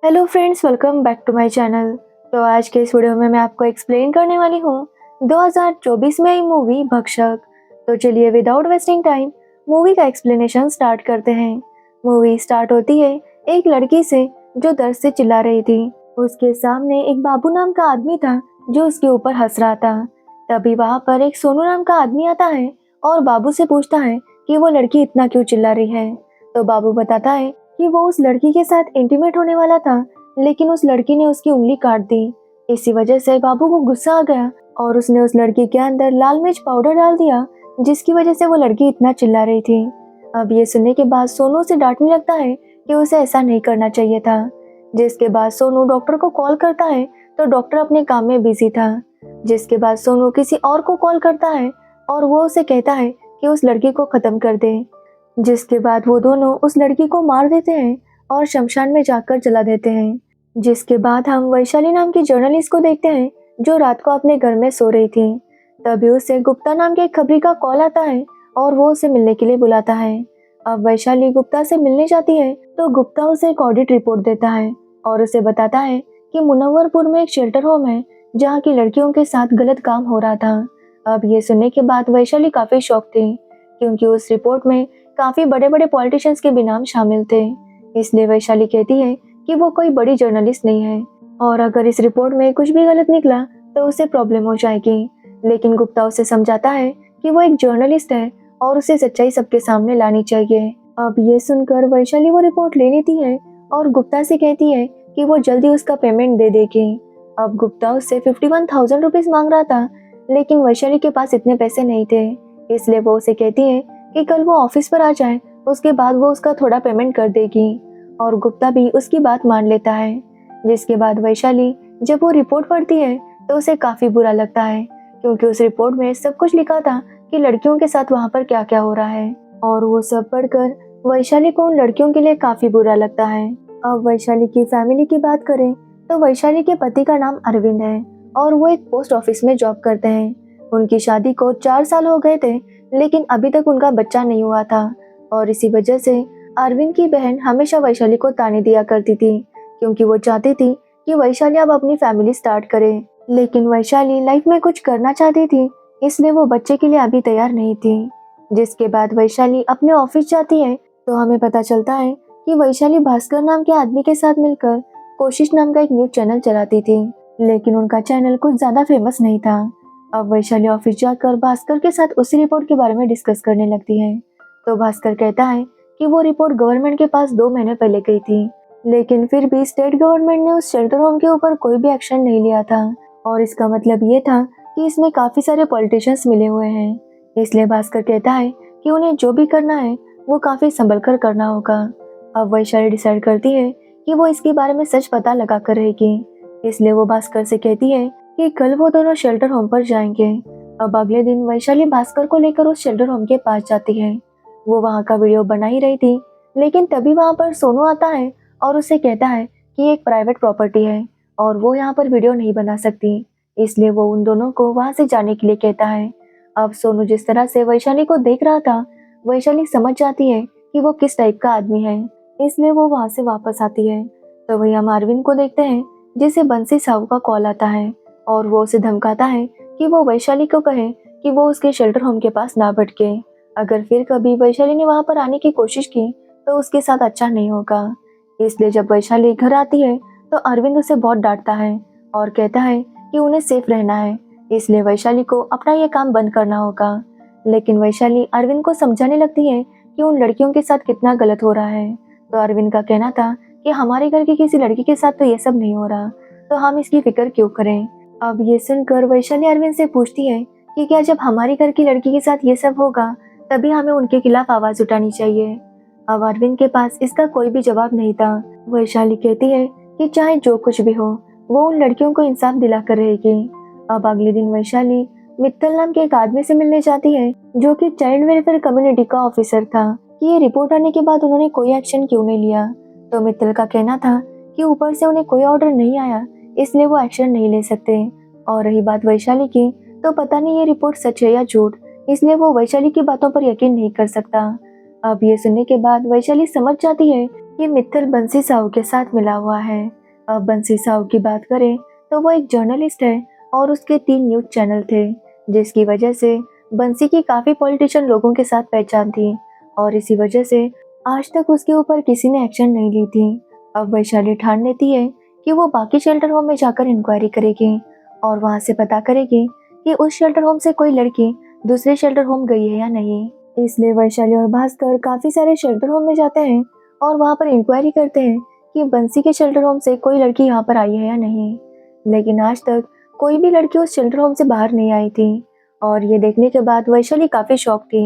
Hello friends, welcome back to my channel. तो आज के इस वीडियो में मैं आपको एक्सप्लेन करने वाली हूँ 2024 में आई मूवी भक्षक। तो चलिए विदाउट वेस्टिंग टाइम मूवी का एक्सप्लेनेशन स्टार्ट करते हैं। मूवी स्टार्ट होती है एक लड़की से जो दर्द से चिल्ला रही थी। उसके सामने एक बाबू नाम का आदमी था जो उसके ऊपर हंस रहा था। तभी वहाँ पर एक सोनू नाम का आदमी आता है और बाबू से पूछता है कि वो लड़की इतना क्यों चिल्ला रही है। तो बाबू बताता है कि वो उस लड़की के साथ इंटीमेट होने वाला था, लेकिन उस लड़की ने उसकी उंगली काट दी। इसी वजह से बाबू को गुस्सा आ गया और उसने उस लड़की के अंदर लाल मिर्च पाउडर डाल दिया, जिसकी वजह से वो लड़की इतना चिल्ला रही थी। अब ये सुनने के बाद सोनू उसे डांटने लगता है कि उसे ऐसा नहीं करना चाहिए था। जिसके बाद सोनू डॉक्टर को कॉल करता है तो डॉक्टर अपने काम में बिजी था। जिसके बाद सोनू किसी और को कॉल करता है और वो उसे कहता है कि उस लड़की को खत्म कर दे। जिसके बाद वो दोनों उस लड़की को मार देते हैं और शमशान में जाकर जला देते हैं। जिसके बाद हम वैशाली नाम की जर्नलिस्ट को देखते हैं जो रात को अपने घर में सो रही थी। तभी उसे गुप्ता नाम के एक खबरी का कॉल आता है और वो उसे मिलने के लिए बुलाता है। अब वैशाली गुप्ता से मिलने जाती है तो गुप्ता उसे एक ऑडिट रिपोर्ट देता है और उसे बताता है कि मुनव्वरपुर में एक शेल्टर होम है जहाँ की लड़कियों के साथ गलत काम हो रहा था। अब ये सुनने के बाद वैशाली काफी शॉक थी, क्योंकि उस रिपोर्ट में काफी बड़े बड़े पॉलिटिशियंस के भी नाम शामिल थे। इसलिए वैशाली कहती है कि वो कोई बड़ी जर्नलिस्ट नहीं है और अगर इस रिपोर्ट में कुछ भी गलत निकला तो उसे प्रॉब्लम हो जाएगी। लेकिन गुप्ता उसे समझाता है कि वो एक जर्नलिस्ट है और उसे सच्चाई सबके सामने लानी चाहिए। अब ये सुनकर वैशाली वो रिपोर्ट ले लेती है और गुप्ता से कहती है कि वो जल्दी उसका पेमेंट दे देगी। अब गुप्ता उससे 51,000 रुपीज मांग रहा था, लेकिन वैशाली के पास इतने पैसे नहीं थे। इसलिए वो उसे कहती है कि कल वो ऑफिस पर आ जाए, उसके बाद वो उसका थोड़ा पेमेंट कर देगी। और गुप्ता भी उसकी बात मान लेता है। जिसके बाद वैशाली जब वो रिपोर्ट पढ़ती है तो उसे काफी बुरा लगता है, क्योंकि उस रिपोर्ट में सब कुछ लिखा था कि लड़कियों के साथ वहाँ पर क्या क्या हो रहा है। और वो सब पढ़कर वैशाली को उन लड़कियों के लिए काफी बुरा लगता है। अब वैशाली की फैमिली की बात करें तो वैशाली के पति का नाम अरविंद है और वो एक पोस्ट ऑफिस में जॉब करते हैं। उनकी शादी को 4 साल हो गए थे, लेकिन अभी तक उनका बच्चा नहीं हुआ था। और इसी वजह से अरविंद की बहन हमेशा वैशाली को ताने दिया करती थी, क्योंकि वो चाहती थी कि वैशाली अब अपनी फैमिली स्टार्ट करे। लेकिन वैशाली लाइफ में कुछ करना चाहती थी, इसलिए वो बच्चे के लिए अभी तैयार नहीं थी। जिसके बाद वैशाली अपने ऑफिस जाती है तो हमें पता चलता है कि वैशाली भास्कर नाम के आदमी के साथ मिलकर कोशिश नाम का एक न्यूज चैनल चलाती थी, लेकिन उनका चैनल कुछ ज्यादा फेमस नहीं था। अब वैशाली ऑफिस जाकर भास्कर के साथ उसी रिपोर्ट के बारे में डिस्कस करने लगती है। तो भास्कर कहता है कि वो रिपोर्ट गवर्नमेंट के पास 2 महीने पहले गई थी, लेकिन फिर भी स्टेट गवर्नमेंट ने उस शेल्टर होम के ऊपर कोई भी एक्शन नहीं लिया था। और इसका मतलब ये था कि इसमें काफी सारे पॉलिटिशियंस मिले हुए हैं। इसलिए भास्कर कहता है कि उन्हें जो भी करना है वो काफी संभल कर करना होगा। अब वैशाली डिसाइड करती है कि वो इसके बारे में सच पता लगा कर रहेगी। इसलिए वो भास्कर से कहती है कि कल वो दोनों शेल्टर होम पर जाएंगे। अब अगले दिन वैशाली भास्कर को लेकर उस शेल्टर होम के पास जाती है। वो वहाँ का वीडियो बना ही रही थी, लेकिन तभी वहाँ पर सोनू आता है और उसे कहता है कि ये एक प्राइवेट प्रॉपर्टी है और वो यहाँ पर वीडियो नहीं बना सकती। इसलिए वो उन दोनों को वहाँ से जाने के लिए कहता है। अब सोनू जिस तरह से वैशाली को देख रहा था, वैशाली समझ जाती है कि वो किस टाइप का आदमी है, इसलिए वो वहाँ से वापस आती है। तो वही हम अरविंद को देखते हैं, जिसे बंसी साहू का कॉल आता है और वो उसे धमकाता है कि वो वैशाली को कहे कि वो उसके शेल्टर होम के पास ना भटके। अगर फिर कभी वैशाली ने वहां पर आने की कोशिश की तो उसके साथ अच्छा नहीं होगा। इसलिए जब वैशाली घर आती है तो अरविंद उसे बहुत डांटता है और कहता है कि उन्हें सेफ रहना है, इसलिए वैशाली को अपना ये काम बंद करना होगा। लेकिन वैशाली अरविंद को समझाने लगती है कि उन लड़कियों के साथ कितना गलत हो रहा है। तो अरविंद का कहना था कि हमारे घर की किसी लड़की के साथ तो ये सब नहीं हो रहा, तो हम इसकी फिक्र क्यों करें। अब ये सुनकर वैशाली अरविंद से पूछती है कि क्या जब हमारी घर की लड़की के साथ ये सब होगा तभी हमें उनके खिलाफ आवाज उठानी चाहिए। अब अरविंद के पास इसका कोई भी जवाब नहीं था। वैशाली कहती है कि चाहे जो कुछ भी हो वो उन लड़कियों को इंसाफ दिला कर रहेगी। अब अगले दिन वैशाली मित्तल नाम के एक आदमी से मिलने जाती है जो कि चाइल्ड वेलफेयर कम्युनिटी का ऑफिसर था, कि ये रिपोर्ट आने के बाद उन्होंने कोई एक्शन क्यों नहीं लिया। तो मित्तल का कहना था कि ऊपर से उन्हें कोई ऑर्डर नहीं आया, इसलिए वो एक्शन नहीं ले सकते। और रही बात वैशाली की, तो पता नहीं ये रिपोर्ट सच है या झूठ, इसलिए वो वैशाली की बातों पर यकीन नहीं कर सकता। अब ये सुनने के बाद वैशाली समझ जाती है कि मित्तल बंसी साहू के साथ मिला हुआ है। अब बंसी साहू की बात करें तो वो एक जर्नलिस्ट है और उसके 3 न्यूज़ चैनल थे, जिसकी वजह से बंसी की काफ़ी पॉलिटिशियन लोगों के साथ पहचान थी और इसी वजह से आज तक उसके ऊपर किसी ने एक्शन नहीं ली थी। अब वैशाली ठान लेती है कि वो बाकी शेल्टर होम में जाकर इंक्वायरी करेगी और वहाँ से पता करेगी कि उस शेल्टर होम से कोई लड़की दूसरे शेल्टर होम गई है या नहीं। इसलिए वैशाली और भास्कर काफ़ी सारे शेल्टर होम में जाते हैं और वहाँ पर इंक्वायरी करते हैं कि बंसी के शेल्टर होम से कोई लड़की यहाँ पर आई है या नहीं। लेकिन आज तक कोई भी लड़की उस शेल्टर होम से बाहर नहीं आई थी और ये देखने के बाद वैशाली काफ़ी शॉक थी।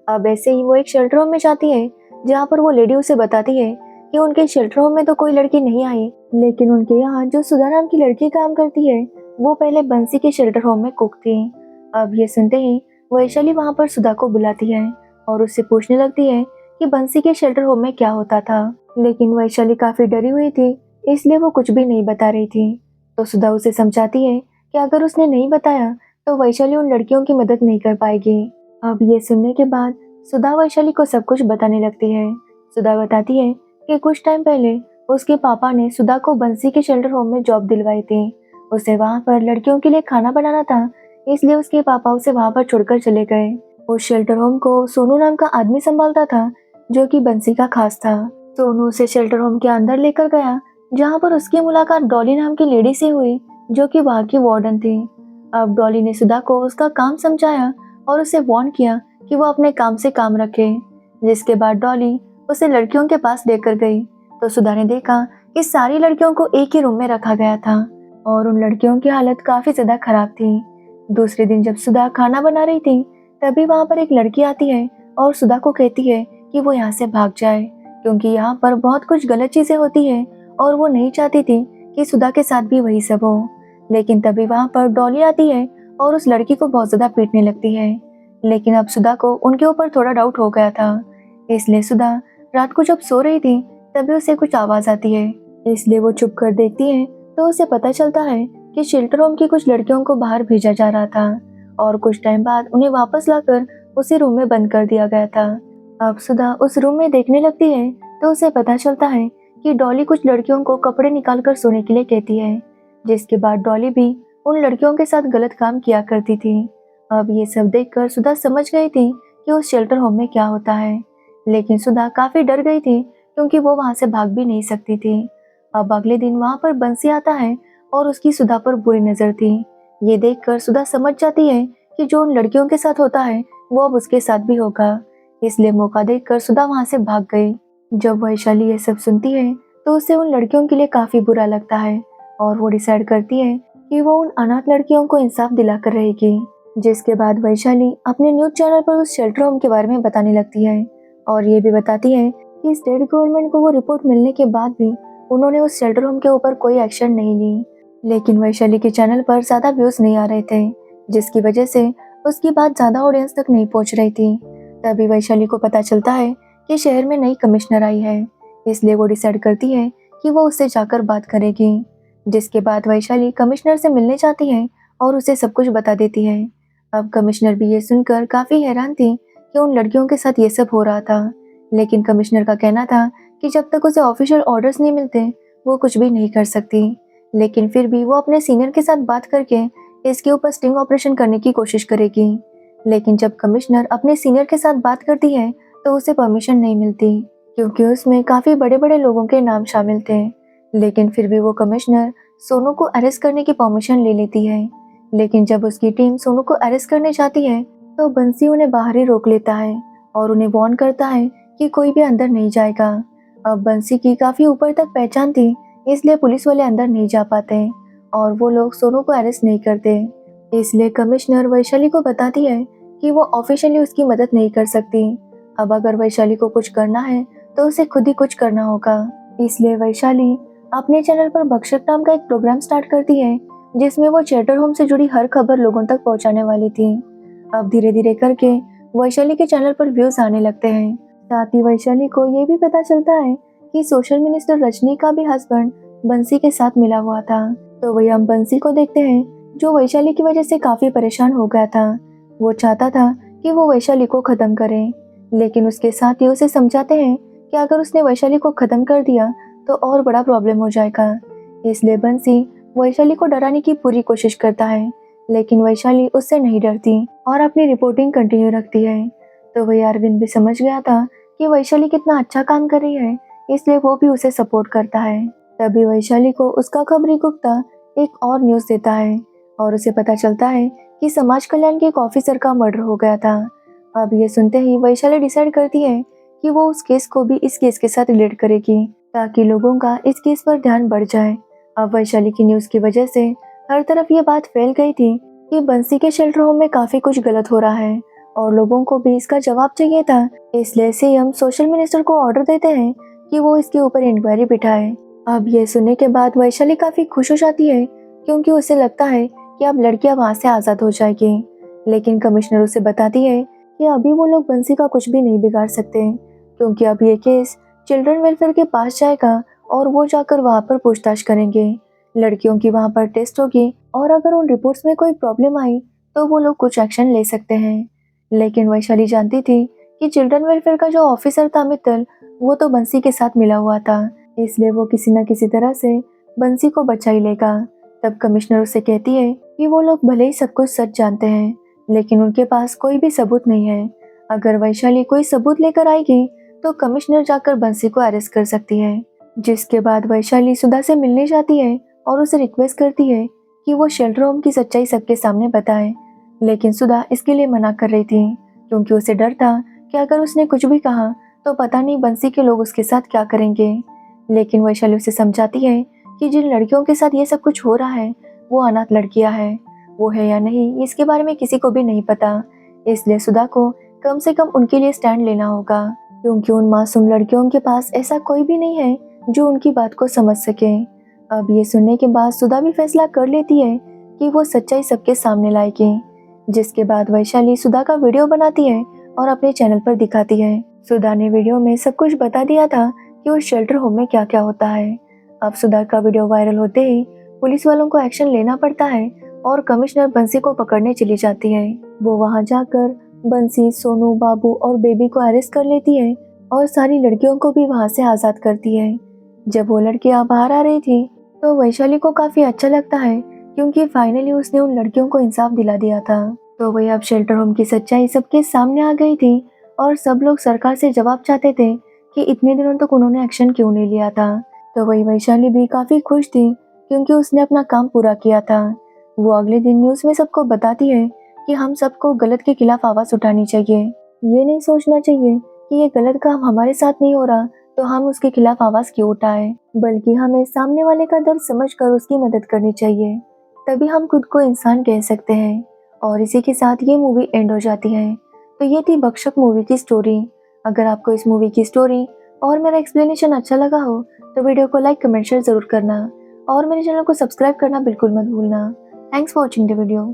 अब ऐसे ही वो एक शेल्टर होम में जाती है जहाँ पर वो लेडी उसे बताती है कि उनके शेल्टर होम में तो कोई लड़की नहीं आई, लेकिन उनके यहाँ जो सुधा नाम की लड़की काम करती है वो पहले बंसी के शेल्टर होम में कुक थी। अब ये सुनते ही वैशाली वहाँ पर सुधा को बुलाती है और उससे पूछने लगती है कि बंसी के शेल्टर होम में क्या होता था, लेकिन वैशाली काफ़ी डरी हुई थी इसलिए वो कुछ भी नहीं बता रही थी। तो सुधा उसे समझाती है कि अगर उसने नहीं बताया तो वैशाली उन लड़कियों की मदद नहीं कर पाएगी। अब ये सुनने के बाद सुधा वैशाली को सब कुछ बताने लगती है। सुधा बताती है कि कुछ टाइम पहले उसके पापा ने सुधा को बंसी के शेल्टर होम में जॉब दिलवाई थी। उसे वहाँ पर लड़कियों के लिए खाना बनाना था, इसलिए उसके पापा उसे वहाँ पर छोड़कर चले गए। उस शेल्टर होम को सोनू नाम का आदमी संभालता था जो कि बंसी का खास था। सोनू उसे शेल्टर होम के अंदर लेकर गया जहाँ पर उसकी मुलाकात डॉली नाम की लेडी से हुई जो कि वहाँ की वार्डन थी। अब डॉली ने सुधा को उसका काम समझाया और उसे वार्न किया कि वो अपने काम से काम रखे, जिसके बाद डॉली उसे लड़कियों के पास लेकर गई तो सुधा ने देखा कि सारी लड़कियों को एक ही रूम में रखा गया था और उन लड़कियों की हालत काफी ज्यादा खराब थी। दूसरे दिन जब सुधा खाना बना रही थी तभी वहाँ पर एक लड़की आती है और सुधा को कहती है कि वो यहाँ से भाग जाए क्योंकि यहाँ पर बहुत कुछ गलत चीजें होती है और वो नहीं चाहती थी कि सुधा के साथ भी वही सब हो। लेकिन तभी वहाँ पर डॉली आती है और उस लड़की को बहुत ज्यादा पीटने लगती है, लेकिन अब सुधा को उनके ऊपर थोड़ा डाउट हो गया था। इसलिए सुधा रात को जब सो रही थी तभी उसे कुछ आवाज आती है, इसलिए वो चुप कर देखती है तो उसे पता चलता है कि शेल्टर होम की कुछ लड़कियों को बाहर भेजा जा रहा था और कुछ टाइम बाद उन्हें वापस लाकर उसी रूम में बंद कर दिया गया था। अब सुधा उस रूम में देखने लगती है तो उसे पता चलता है कि डॉली कुछ लड़कियों को कपड़े निकालकर सोने के लिए कहती है, जिसके बाद डॉली भी उन लड़कियों के साथ गलत काम किया करती थी। अब ये सब देखकर सुधा समझ गई थी कि उस शेल्टर होम में क्या होता है, लेकिन सुधा काफी डर गई थी क्योंकि वो वहां से भाग भी नहीं सकती थी। अब अगले दिन वहां पर बंसी आता है और उसकी सुधा पर बुरी नजर थी। ये देखकर सुधा समझ जाती है कि जो उन लड़कियों के साथ होता है वो अब उसके साथ भी होगा, इसलिए मौका देखकर सुधा वहां से भाग गई। जब वैशाली ये सब सुनती है तो उसे उन लड़कियों के लिए काफी बुरा लगता है और वो डिसाइड करती है कि वो उन अनाथ लड़कियों को इंसाफ दिलाकर रहेगी। जिसके बाद वैशाली अपने न्यूज चैनल पर उस शेल्टर होम के बारे में बताने लगती है और ये भी बताती है कि स्टेट गवर्नमेंट को वो रिपोर्ट मिलने के बाद भी उन्होंने उस शेल्टर होम के ऊपर कोई एक्शन नहीं ली, लेकिन वैशाली के चैनल पर ज्यादा व्यूज नहीं आ रहे थे, जिसकी वजह से उसकी बात ज्यादा ऑडियंस तक नहीं पहुंच रही थी। तभी वैशाली को पता चलता है कि शहर में नई कमिश्नर आई है, इसलिए वो डिसाइड करती है कि वो उससे जाकर बात करेगी। जिसके बाद वैशाली कमिश्नर से मिलने जाती है और उसे सब कुछ बता देती है। अब कमिश्नर भी ये सुनकर काफी हैरान थी कि उन लड़कियों के साथ ये सब हो रहा था, लेकिन कमिश्नर का कहना था कि जब तक उसे ऑफिशियल ऑर्डर्स नहीं मिलते वो कुछ भी नहीं कर सकती। लेकिन फिर भी वो अपने सीनियर के साथ बात करके इसके ऊपर स्टिंग ऑपरेशन करने की कोशिश करेगी। लेकिन जब कमिश्नर अपने सीनियर के साथ बात करती है तो उसे परमिशन नहीं मिलती क्योंकि उसमें काफी बड़े बड़े लोगों के नाम शामिल थे। लेकिन फिर भी वो कमिश्नर सोनू को अरेस्ट करने की परमिशन ले लेती है। लेकिन जब उसकी टीम सोनू को अरेस्ट करने जाती है तो बंसी उन्हें बाहर ही रोक लेता है और उन्हें वार्न करता है कि कोई भी अंदर नहीं जाएगा। अब बंसी की काफी ऊपर तक पहचान थी, इसलिए पुलिस वाले अंदर नहीं जा पाते और वो लोग सोनू को अरेस्ट नहीं करते। इसलिए कमिश्नर वैशाली को बताती है कि वो ऑफिशियली उसकी मदद नहीं कर सकती। अब अगर वैशाली को कुछ करना है तो उसे खुद ही कुछ करना होगा। इसलिए वैशाली अपने चैनल पर भक्षक नाम का एक प्रोग्राम स्टार्ट करती है जिसमें वो शेल्टर होम से जुड़ी हर खबर लोगों तक पहुंचाने वाली थी। अब धीरे धीरे करके वैशाली के चैनल पर व्यूज आने लगते हैं। साथ ही वैशाली को ये भी पता चलता है कि सोशल मिनिस्टर रजनी का भी हस्बैंड बंसी के साथ मिला हुआ था। तो वही हम बंसी को देखते हैं जो वैशाली की वजह से काफी परेशान हो गया था। वो चाहता था कि वो वैशाली को खत्म करे, लेकिन उसके साथी उसे समझाते हैं कि अगर उसने वैशाली को ख़त्म कर दिया तो और बड़ा प्रॉब्लम हो जाएगा। इसलिए बंसी वैशाली को डराने की पूरी कोशिश करता है, लेकिन वैशाली उससे नहीं डरती और अपनी रिपोर्टिंग कंटिन्यू रखती है। तो वही अरविंद भी समझ गया था कि वैशाली कितना अच्छा काम कर रही है, इसलिए वो भी उसे सपोर्ट करता है। तभी वैशाली को उसका खबरी गुप्ता एक और न्यूज़ देता है और उसे पता चलता है कि समाज कल्याण के एक ऑफिसर का मर्डर हो गया था। अब ये सुनते ही वैशाली डिसाइड करती है कि वो उस केस को भी इस केस के साथ रिलेट करेगी, ताकि लोगों का इस केस पर ध्यान बढ़ जाए। अब वैशाली की न्यूज़ की वजह से हर तरफ ये बात फैल गई थी कि बंसी के शेल्टर होम में काफ़ी कुछ गलत हो रहा है और लोगों को भी इसका जवाब चाहिए था। इसलिए सीएम सोशल मिनिस्टर को ऑर्डर देते हैं कि वो इसके ऊपर इंक्वायरी बिठाए। अब ये सुनने के बाद वैशाली काफ़ी खुश हो जाती है, क्योंकि उसे लगता है कि अब लड़कियां वहाँ से आज़ाद हो जाएगी। लेकिन कमिश्नर उसे बताती है कि अभी वो लोग बंसी का कुछ भी नहीं बिगाड़ सकते, क्योंकि अब ये केस चिल्ड्रन वेलफेयर के पास जाएगा और वो जाकर वहाँ पर पूछताछ करेंगे। लड़कियों की वहाँ पर टेस्ट होगी और अगर उन रिपोर्ट्स में कोई प्रॉब्लम आई तो वो लोग कुछ एक्शन ले सकते हैं। लेकिन वैशाली जानती थी कि चिल्ड्रन वेलफेयर का जो ऑफिसर था मित्तल, वो तो बंसी के साथ मिला हुआ था, इसलिए वो किसी न किसी तरह से बंसी को बचा ही लेगा। तब कमिश्नर उसे कहती है कि वो लोग भले ही सब कुछ सच जानते हैं, लेकिन उनके पास कोई भी सबूत नहीं है। अगर वैशाली कोई सबूत लेकर आएगी तो कमिश्नर जाकर बंसी को अरेस्ट कर सकती है। जिसके बाद वैशाली सुधा से मिलने जाती है और उसे रिक्वेस्ट करती है कि वो शेल्टर होम की सच्चाई सबके सामने बताए, लेकिन सुधा इसके लिए मना कर रही थी, क्योंकि उसे डर था कि अगर उसने कुछ भी कहा तो पता नहीं बंसी के लोग उसके साथ क्या करेंगे। लेकिन वैशाली उसे समझाती है कि जिन लड़कियों के साथ ये सब कुछ हो रहा है वो अनाथ लड़कियां हैं, वो है या नहीं इसके बारे में किसी को भी नहीं पता, इसलिए सुधा को कम से कम उनके लिए स्टैंड लेना होगा, क्योंकि उन मासूम लड़कियों के पास ऐसा कोई भी नहीं है जो उनकी बात को समझ सके। अब ये सुनने के बाद सुधा भी फैसला कर लेती है कि वो सच्चाई सबके सामने लाएगी। जिसके बाद वैशाली सुधा का वीडियो बनाती है और अपने चैनल पर दिखाती है। सुधा ने वीडियो में सब कुछ बता दिया था कि उस शेल्टर होम में क्या क्या होता है। अब सुधा का वीडियो वायरल होते ही पुलिस वालों को एक्शन लेना पड़ता है और कमिश्नर बंसी को पकड़ने चली जाती है। वो वहाँ जाकर बंसी, सोनू, बाबू और बेबी को अरेस्ट कर लेती है और सारी लड़कियों को भी वहाँ से आज़ाद करती है। जब वो लड़कियाँ बाहर आ रही थी तो वैशाली को काफ़ी अच्छा लगता है, क्योंकि फाइनली उसने उन लड़कियों को इंसाफ दिला दिया था। तो वही अब शेल्टर होम की सच्चाई सबके सामने आ गई थी और सब लोग सरकार से जवाब चाहते थे कि इतने दिनों तक उन्होंने एक्शन क्यों नहीं लिया था। तो वही वैशाली भी काफ़ी खुश थी, क्योंकि उसने अपना काम पूरा किया था। वो अगले दिन न्यूज़ में सबको बताती है कि हम सबको गलत के खिलाफ आवाज़ उठानी चाहिए। ये नहीं सोचना चाहिए कि ये गलत काम हमारे साथ नहीं हो रहा तो हम उसके खिलाफ आवाज़ क्यों उठाएं, बल्कि हमें सामने वाले का दर्द समझकर उसकी मदद करनी चाहिए। तभी हम खुद को इंसान कह सकते हैं। और इसी के साथ ये मूवी एंड हो जाती है। तो ये थी भक्षक मूवी की स्टोरी। अगर आपको इस मूवी की स्टोरी और मेरा एक्सप्लेनेशन अच्छा लगा हो तो वीडियो को लाइक, कमेंट, शेयर जरूर करना और मेरे चैनल को सब्सक्राइब करना बिल्कुल मत भूलना। Thanks for watching the video.